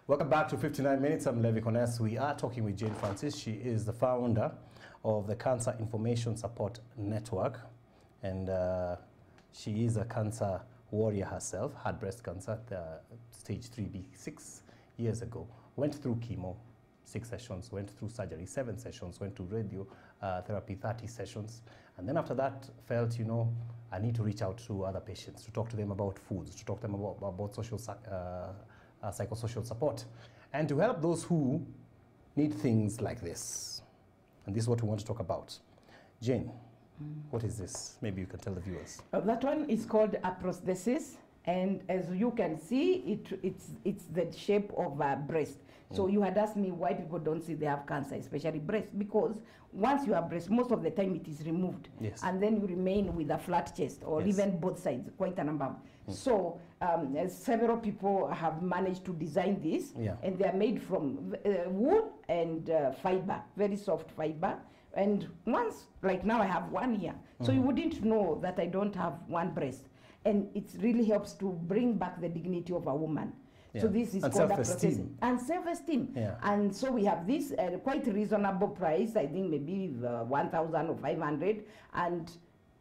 Welcome back to 59 Minutes. I'm Levi Kones. We are talking with Jane Francis. She is the founder of the Cancer Information Support Network, and she is a cancer warrior herself. Had breast cancer, stage 3B, 6 years ago. Went through chemo, 6 sessions. Went through surgery, 7 sessions. Went to radio therapy, 30 sessions. And then after that, felt, you know, I need to reach out to other patients, to talk to them about foods, to talk to them about social psychosocial support, and to help those who need things like this. And this is what we want to talk about. Jane, what is this? Maybe you can tell the viewers. That one is called a prosthesis, and as you can see, it's the shape of a breast. So you had asked me why people don't see they have cancer, especially breast, because once you have breast, most of the time it is removed. Yes. And then you remain with a flat chest, or even both sides, quite a number. So several people have managed to design this, and they are made from wool and fiber, very soft fiber. And once, like now I have one here, so you wouldn't know that I don't have one breast. And it really helps to bring back the dignity of a woman. So this is called a prosthesis. And self-esteem. And so we have this quite reasonable price, I think maybe 1,000 or 500. And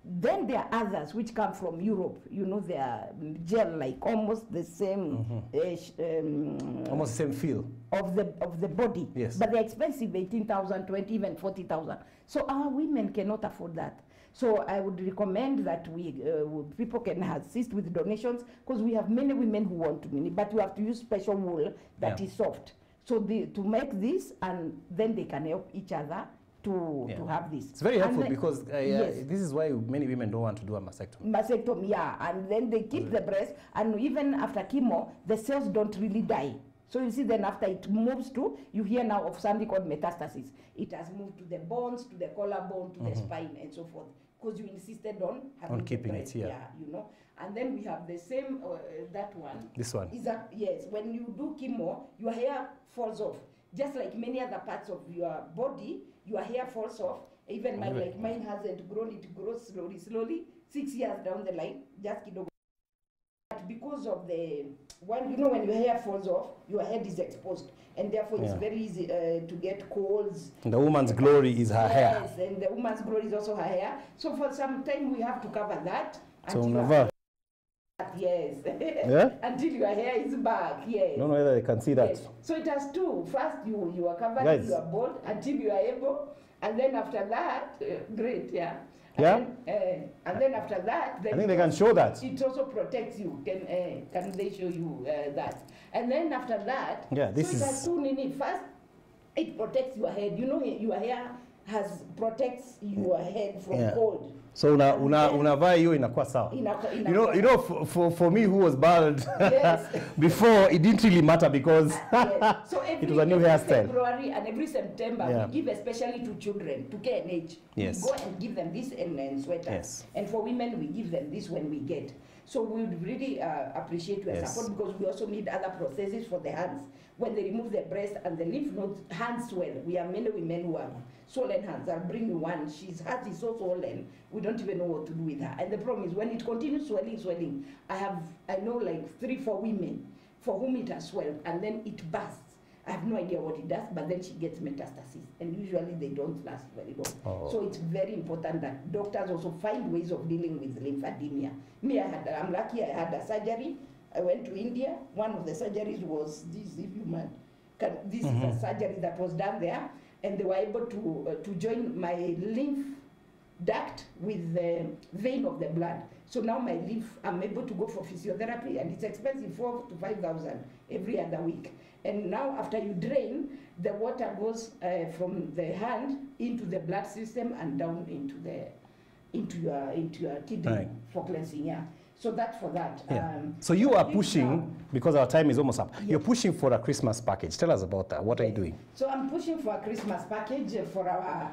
then there are others which come from Europe. You know, they are gel, like almost the same, almost the same feel of the body. Yes. But they're expensive, 18,000, 20, even 40,000. So our women cannot afford that. So I would recommend that people can assist with donations, because we have many women who want to donate, but we have to use special wool that is soft. So to make this, and then they can help each other to have this. It's very helpful, because this is why many women don't want to do a mastectomy. Mastectomy, yeah, and then they keep the breast, and even after chemo, the cells don't really die. So you see, then after it moves to, you hear now of something called metastasis. It has moved to the bones, to the collarbone, to the spine, and so forth, because you insisted on having keeping it, you know. And then we have the same, that one. This one. Is that, yes, when you do chemo, your hair falls off. Just like many other parts of your body, your hair falls off. Even mine, like mine hasn't grown, it grows slowly, slowly. 6 years down the line, just kidogo. But because of the, when your hair falls off, your head is exposed. And therefore it's very easy to get colds. And the woman's glory is her hair. Yes, and the woman's glory is also her hair. So for some time we have to cover that. So never. Yes. Until your hair is back. Yes. Don't know whether they can see that. Yes. So it has two. First you are covered, you are bald until you are able, and then after that, great, And then after that, I think they can show that. It also protects you. Can they show you that? And then after that, this is. It has two in it. First, it protects your head. You know, your hair protects your head from cold. So unavaa hiyo inakuwa sawa. You know, for me who was bald before, it didn't really matter, because so it was a new hairstyle. February and every September we give especially to children, to KNH. Yes. We go and give them this and sweaters. Yes. And for women we give them this when we get. So we would really appreciate your support, because we also need other prostheses for the hands. When they remove the breast and the lymph nodes, hands swell. We have many women who have swollen hands. I'll bring you one. Her heart is so swollen, we don't even know what to do with her. And the problem is, when it continues swelling, I know like 3-4 women for whom it has swelled, and then it bursts. I have no idea what it does, but then she gets metastasis, and usually they don't last very long. So it's very important that doctors also find ways of dealing with lymphedema. I'm lucky I had a surgery. I went to India. One of the surgeries was this, if you mind. This is a surgery that was done there, and they were able to join my lymph duct with the vein of the blood. So now my lymph, I'm able to go for physiotherapy, and it's expensive, 4,000 to 5,000 every other week. And now after you drain, the water goes from the hand into the blood system and down into your kidney for cleansing. So that's for that. So you are pushing, because our time is almost up, you're pushing for a Christmas package. Tell us about that. What are you doing? So I'm pushing for a Christmas package for our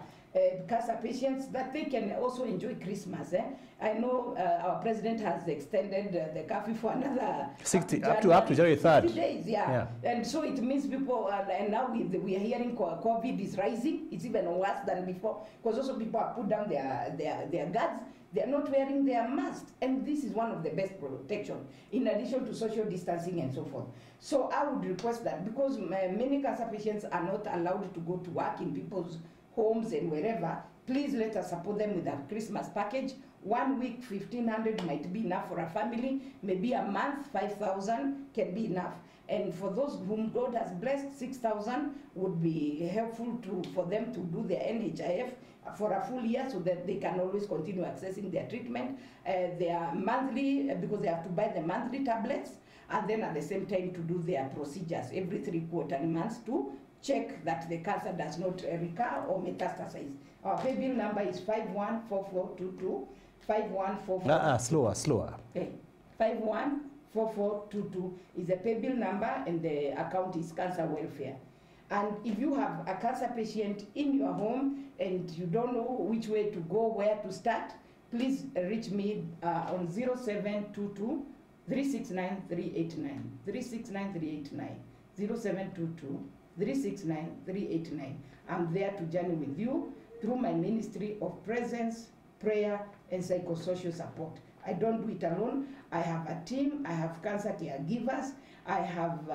cancer patients, that they can also enjoy Christmas. I know our president has extended the curfew for another 60 up to January 3rd. 60 days, yeah. And so it means people, and now we are hearing COVID is rising. It's even worse than before, because also people have put down their guards. They are not wearing their masks, and this is one of the best protection, in addition to social distancing and so forth. So I would request that, because many cancer patients are not allowed to go to work in people's homes and wherever, please let us support them with a Christmas package. 1 week, 1,500 might be enough for a family. Maybe a month, 5,000 can be enough. And for those whom God has blessed, 6,000 would be helpful for them to do their NHIF for a full year, so that they can always continue accessing their treatment. Their monthly, because they have to buy the monthly tablets, and then at the same time to do their procedures every 3 quarterly months to check that the cancer does not recur or metastasize. Our pay bill number is 514422. 5144. Slower. Okay. 514422 is the pay bill number, and the account is Cancer Welfare. And if you have a cancer patient in your home and you don't know which way to go, where to start, please reach me on 0722 369 389. 369 389. 0722 369 389. I'm there to journey with you through my ministry of presence, prayer, and psychosocial support. I don't do it alone. I have a team. I have cancer caregivers. I have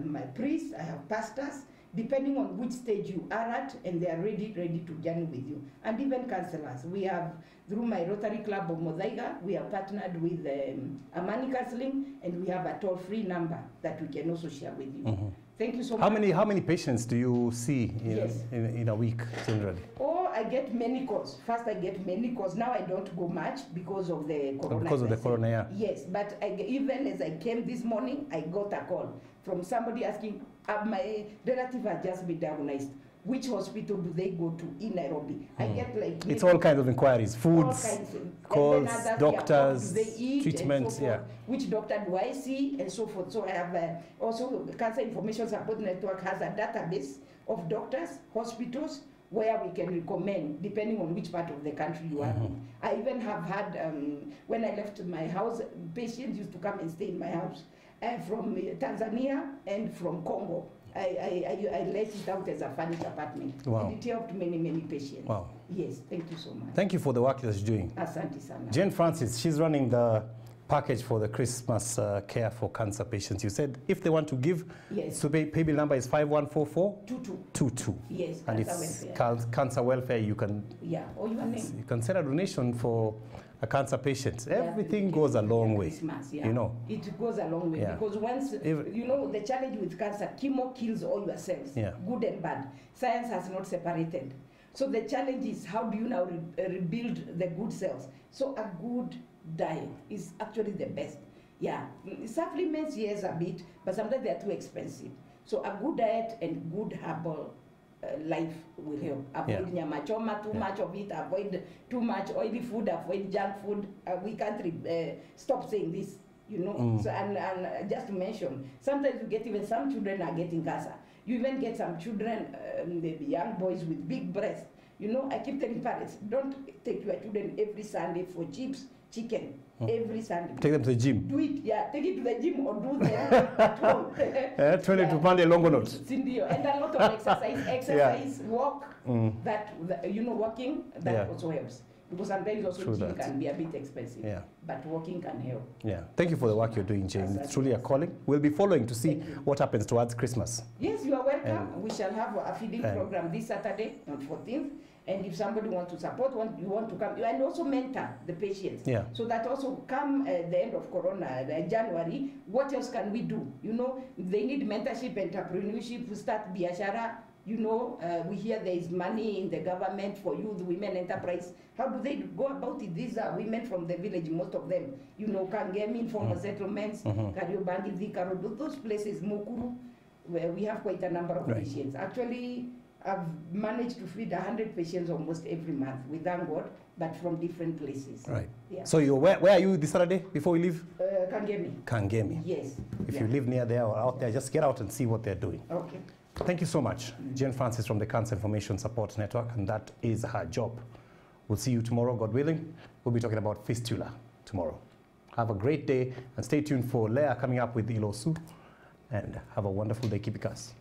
my priests. I have pastors, depending on which stage you are at, and they are ready to journey with you. And even counselors. We have, through my Rotary Club of Modaiga, we are partnered with Amani Counseling, and we have a toll-free number that we can also share with you. Thank you so much. How many patients do you see in a week generally? Oh, I get many calls. First, I get many calls. Now I don't go much because of the corona. Because of the corona, yeah. Yes, but even as I came this morning, I got a call from somebody asking, my relative has just been diagnosed. Which hospital do they go to in Nairobi? I get like... It's all kinds of inquiries, foods, calls, doctors, treatments, so which doctor do I see, and so forth. So I have also the Cancer Information Support Network has a database of doctors, hospitals, where we can recommend, depending on which part of the country you are in. I even have had, when I left my house, patients used to come and stay in my house from Tanzania and from Congo. I let it out as a furnished apartment. Wow. And it helped many patients. Wow. Yes, thank you so much. Thank you for the work that you're doing. Asante sana. Jane Francis, she's running the package for the Christmas care for cancer patients. You said if they want to give, so pay bill number is 514422. Yes, and it's Cancer Welfare. You can or your name. You can send a donation for a cancer patient. Everything goes a long way. You know, it goes a long way because once you know the challenge with cancer, chemo kills all your cells, good and bad. Science has not separated. So the challenge is how do you now rebuild the good cells? So a good diet is actually the best. Supplements, yes, a bit, but sometimes they are too expensive. So a good diet and good herbal life will help. Avoid nyama choma, too much of it, avoid too much oily food, avoid junk food. We can't stop saying this, you know. So, and just to mention, sometimes you get even some children are getting cancer. You even get some children, maybe young boys with big breasts. You know, I keep telling parents, don't take your children every Sunday for chips, chicken, every Sunday. Take them to the gym. Do it, take it to the gym or do them at home. 20 to Monday long notes. And a lot of exercise, walk, that, you know, walking, that also helps. Because sometimes also gym can be a bit expensive, but walking can help. Thank you for the work you're doing, Jane. It's truly a calling. We'll be following to see what happens towards Christmas. Yes, you are welcome. We shall have a feeding program this Saturday on 14th. And if somebody wants to support, you want to come, and also mentor the patients. So that also come the end of Corona, January, what else can we do? You know, they need mentorship, entrepreneurship, start biashara. You know, we hear there is money in the government for youth, women enterprise. How do they go about it? These are women from the village, most of them. You know, Kangemi, informal settlements, Kariobangi, Dhika, those places, Mukuru, where we have quite a number of patients. Actually, I've managed to feed 100 patients almost every month, with thank God, but from different places. So where are you this Saturday before we leave? Kangemi. Kangemi. Yes. If you live near there or out there, just get out and see what they're doing. Okay. Thank you so much. Jane Francis from the Cancer Information Support Network, and that is her job. We'll see you tomorrow, God willing. We'll be talking about fistula tomorrow. Have a great day, and stay tuned for Leah coming up with Ilosu. And have a wonderful day. Keep it Kazi.